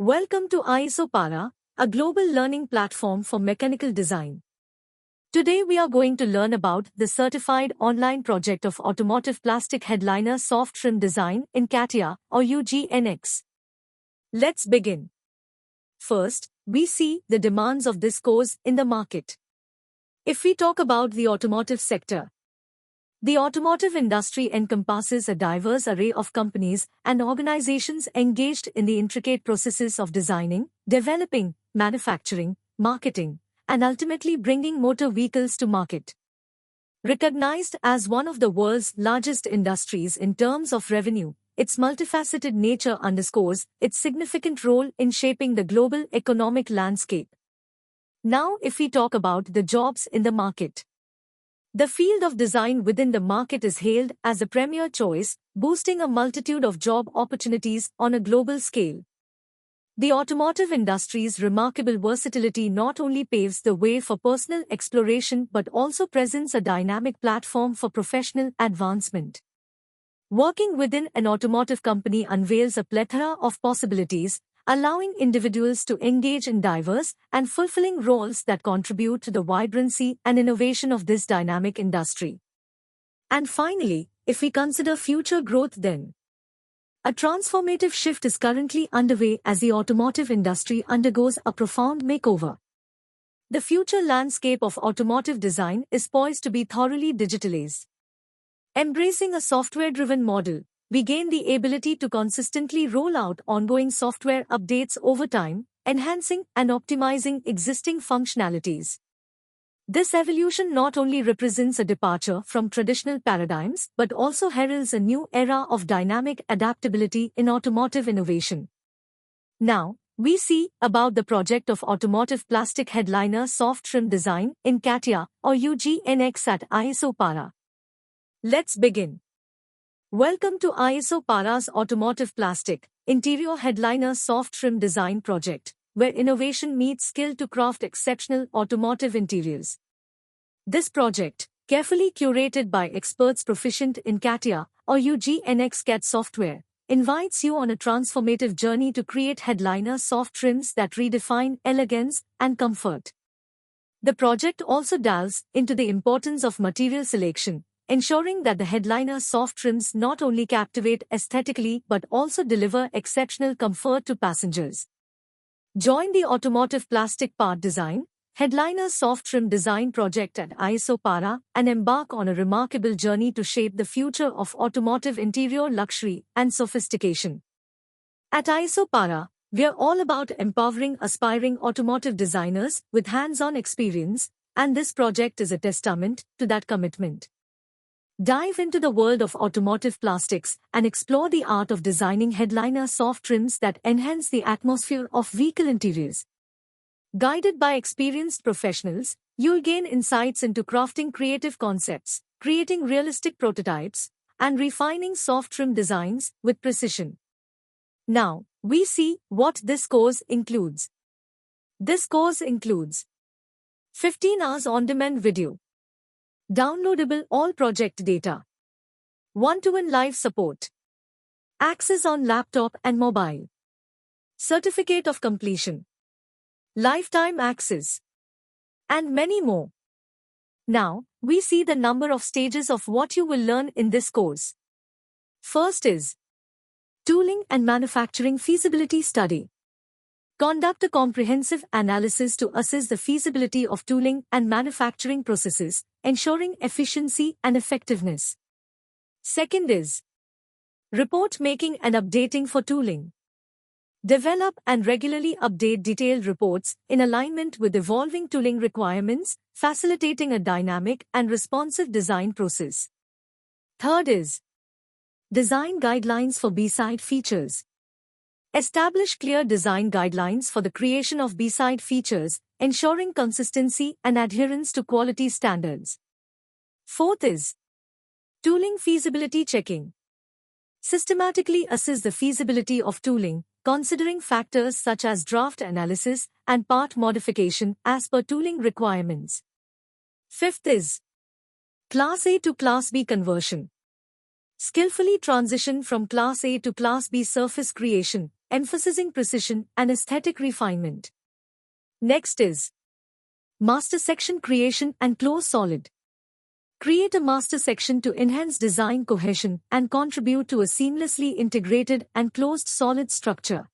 Welcome to ISOPARA, a global learning platform for mechanical design. Today we are going to learn about the certified online project of automotive plastic headliner soft trim design in CATIA or UGNX. Let's begin. First, we see the demands of this course in the market. If we talk about the automotive sector, the automotive industry encompasses a diverse array of companies and organizations engaged in the intricate processes of designing, developing, manufacturing, marketing, and ultimately bringing motor vehicles to market. Recognized as one of the world's largest industries in terms of revenue, its multifaceted nature underscores its significant role in shaping the global economic landscape. Now, if we talk about the jobs in the market, the field of design within the market is hailed as a premier choice, boosting a multitude of job opportunities on a global scale. The automotive industry's remarkable versatility not only paves the way for personal exploration but also presents a dynamic platform for professional advancement. Working within an automotive company unveils a plethora of possibilities, allowing individuals to engage in diverse and fulfilling roles that contribute to the vibrancy and innovation of this dynamic industry. And finally, if we consider future growth then, a transformative shift is currently underway as the automotive industry undergoes a profound makeover. The future landscape of automotive design is poised to be thoroughly digitalized. Embracing a software-driven model, we gain the ability to consistently roll out ongoing software updates over time, enhancing and optimizing existing functionalities. This evolution not only represents a departure from traditional paradigms but also heralds a new era of dynamic adaptability in automotive innovation. Now, we see about the project of automotive plastic headliner soft trim design in CATIA or UGNX at ISOPARA. Let's begin. Welcome to ISOPARA's Automotive Plastic Interior Headliner Soft Trim Design Project, where innovation meets skill to craft exceptional automotive interiors. This project, carefully curated by experts proficient in CATIA or UGNX CAD software, invites you on a transformative journey to create headliner soft trims that redefine elegance and comfort. The project also delves into the importance of material selection, ensuring that the headliner soft trims not only captivate aesthetically but also deliver exceptional comfort to passengers. Join the Automotive Plastic Part Design Headliner Soft Trim Design Project at ISOPARA and embark on a remarkable journey to shape the future of automotive interior luxury and sophistication. At ISOPARA, we're all about empowering aspiring automotive designers with hands-on experience, and this project is a testament to that commitment. Dive into the world of automotive plastics and explore the art of designing headliner soft trims that enhance the atmosphere of vehicle interiors. Guided by experienced professionals, you'll gain insights into crafting creative concepts, creating realistic prototypes, and refining soft trim designs with precision. Now, we see what this course includes. This course includes 15 hours on-demand video, downloadable all project data, one-to-one live support, access on laptop and mobile, certificate of completion, lifetime access, and many more. Now, we see the number of stages of what you will learn in this course. First is Tooling and Manufacturing Feasibility Study. Conduct a comprehensive analysis to assess the feasibility of tooling and manufacturing processes, ensuring efficiency and effectiveness. Second is Report Making and Updating for Tooling. Develop and regularly update detailed reports in alignment with evolving tooling requirements, facilitating a dynamic and responsive design process. Third is Design Guidelines for B-side features. Establish clear design guidelines for the creation of B-side features, ensuring consistency and adherence to quality standards. Fourth is Tooling Feasibility Checking. Systematically assess the feasibility of tooling, considering factors such as draft analysis and part modification as per tooling requirements. Fifth is Class A to Class B conversion. Skillfully transition from Class A to Class B surface creation, emphasizing precision and aesthetic refinement. Next is master section creation and close solid. Create a master section to enhance design cohesion and contribute to a seamlessly integrated and closed solid structure.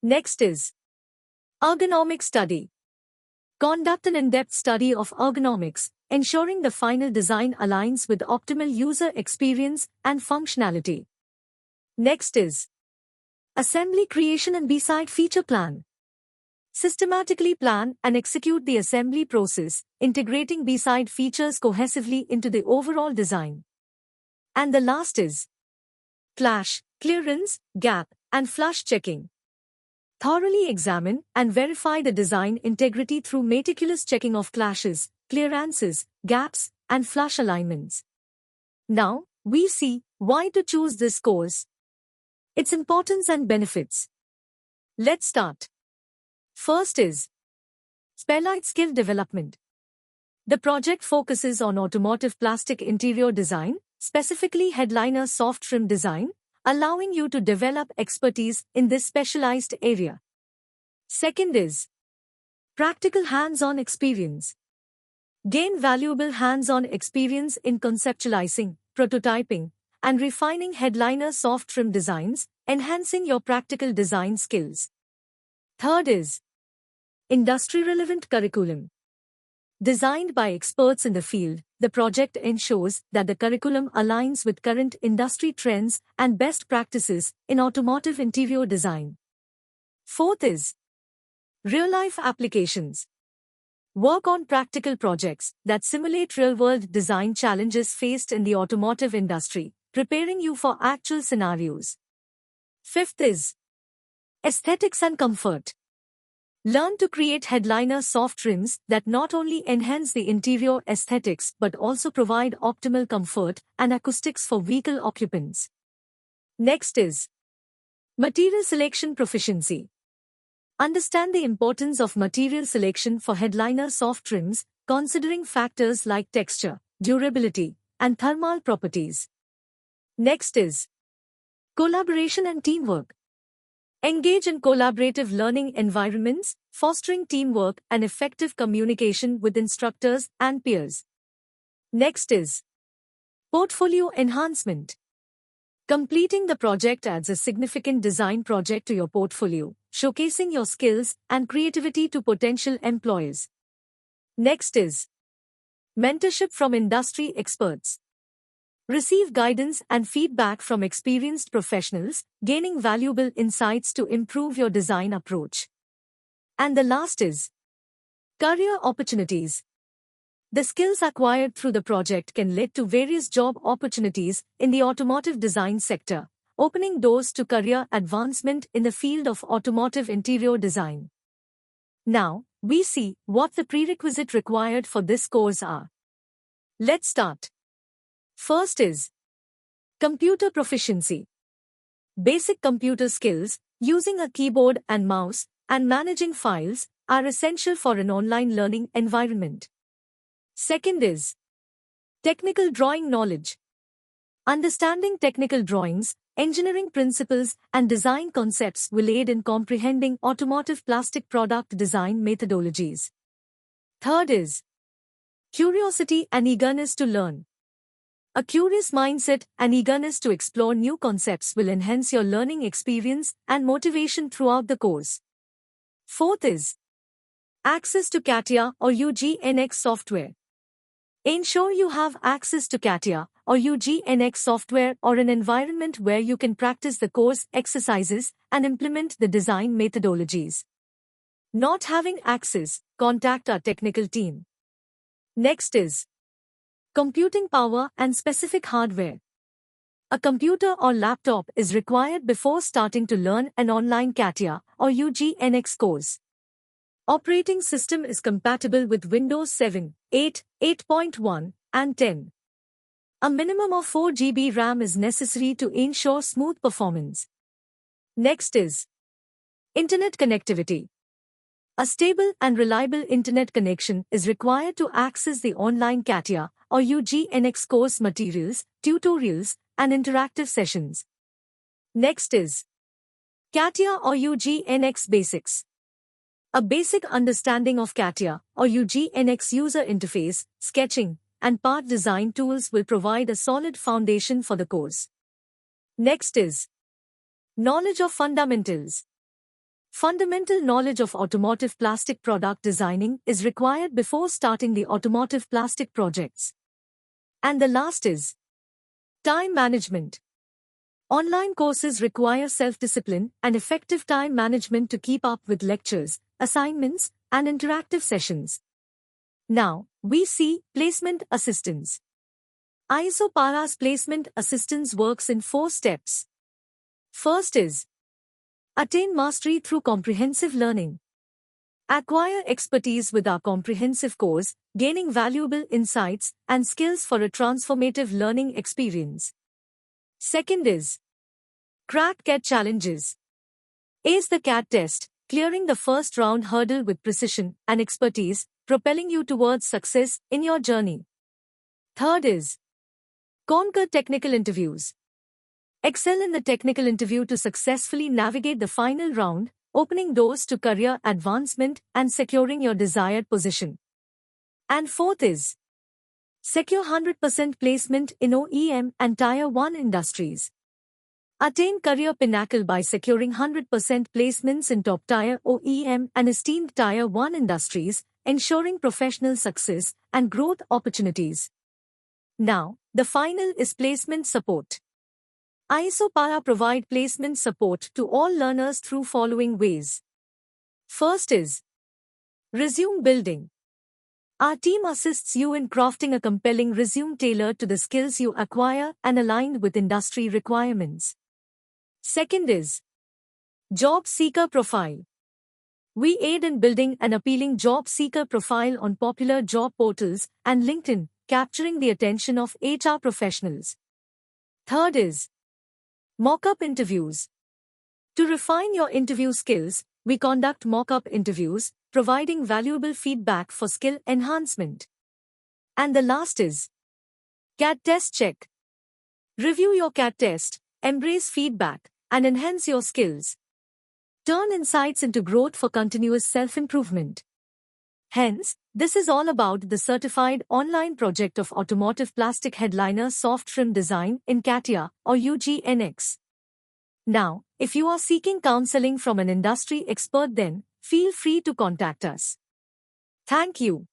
Next is ergonomic study. Conduct an in-depth study of ergonomics, ensuring the final design aligns with optimal user experience and functionality. Next is assembly creation and B-side feature plan. Systematically plan and execute the assembly process, integrating B-side features cohesively into the overall design. And the last is clash, clearance, gap, and flush checking. Thoroughly examine and verify the design integrity through meticulous checking of clashes, clearances, gaps, and flush alignments. Now, we see why to choose this course, its importance and benefits. Let's start. First is Spellite Skill Development. The project focuses on automotive plastic interior design, specifically headliner soft trim design, allowing you to develop expertise in this specialized area. Second is practical hands-on experience. Gain valuable hands-on experience in conceptualizing, prototyping, and refining headliner soft trim designs, enhancing your practical design skills. Third is industry-relevant curriculum. Designed by experts in the field, the project ensures that the curriculum aligns with current industry trends and best practices in automotive interior design. Fourth is real-life applications. Work on practical projects that simulate real-world design challenges faced in the automotive industry, preparing you for actual scenarios. Fifth is aesthetics and comfort. Learn to create headliner soft trims that not only enhance the interior aesthetics but also provide optimal comfort and acoustics for vehicle occupants. Next is material selection proficiency. Understand the importance of material selection for headliner soft trims, considering factors like texture, durability, and thermal properties. Next is collaboration and teamwork. Engage in collaborative learning environments, fostering teamwork and effective communication with instructors and peers. Next is portfolio enhancement. Completing the project adds a significant design project to your portfolio, showcasing your skills and creativity to potential employers. Next is mentorship from industry experts. Receive guidance and feedback from experienced professionals, gaining valuable insights to improve your design approach. And the last is career opportunities. The skills acquired through the project can lead to various job opportunities in the automotive design sector, opening doors to career advancement in the field of automotive interior design. Now, we see what the prerequisites required for this course are. Let's start. First is computer proficiency. Basic computer skills, using a keyboard and mouse, and managing files, are essential for an online learning environment. Second is technical drawing knowledge. Understanding technical drawings, engineering principles, and design concepts will aid in comprehending automotive plastic product design methodologies. Third is curiosity and eagerness to learn. A curious mindset and eagerness to explore new concepts will enhance your learning experience and motivation throughout the course. Fourth is access to CATIA or UGNX software. Ensure you have access to CATIA or UGNX software or an environment where you can practice the course exercises and implement the design methodologies. Not having access, contact our technical team. Next is computing power and specific hardware. A computer or laptop is required before starting to learn an online CATIA or UGNX course. Operating system is compatible with Windows 7, 8, 8.1, and 10. A minimum of 4 GB RAM is necessary to ensure smooth performance. Next is internet connectivity. A stable and reliable internet connection is required to access the online CATIA or UGNX course materials, tutorials, and interactive sessions. Next is CATIA or UGNX Basics. A basic understanding of CATIA or UGNX user interface, sketching, and part design tools will provide a solid foundation for the course. Next is knowledge of fundamentals. Fundamental knowledge of automotive plastic product designing is required before starting the automotive plastic projects. And the last is time management. Online courses require self-discipline and effective time management to keep up with lectures, assignments, and interactive sessions. Now, we see placement assistance. ISO Para's placement assistance works in 4 steps. First is attain mastery through comprehensive learning. Acquire expertise with our comprehensive course, gaining valuable insights and skills for a transformative learning experience. Second is crack CAT challenges. Ace the CAT test, clearing the first round hurdle with precision and expertise, propelling you towards success in your journey. Third is conquer technical interviews. Excel in the technical interview to successfully navigate the final round, opening doors to career advancement and securing your desired position. And fourth is secure 100% placement in OEM and Tier 1 industries. Attain career pinnacle by securing 100% placements in top-tier OEM and esteemed Tier 1 industries, ensuring professional success and growth opportunities. Now, the final is placement support. ISO Para provide placement support to all learners through following ways. First is resume building. Our team assists you in crafting a compelling resume tailored to the skills you acquire and aligned with industry requirements. Second is job seeker profile. We aid in building an appealing job seeker profile on popular job portals and LinkedIn, capturing the attention of HR professionals. Third is mock-up interviews. To refine your interview skills, we conduct mock-up interviews, providing valuable feedback for skill enhancement. And the last is CAT test check. Review your CAT test, embrace feedback, and enhance your skills. Turn insights into growth for continuous self-improvement. Hence, this is all about the certified online project of automotive plastic headliner soft trim design in CATIA or UGNX. Now, if you are seeking counseling from an industry expert, then feel free to contact us. Thank you.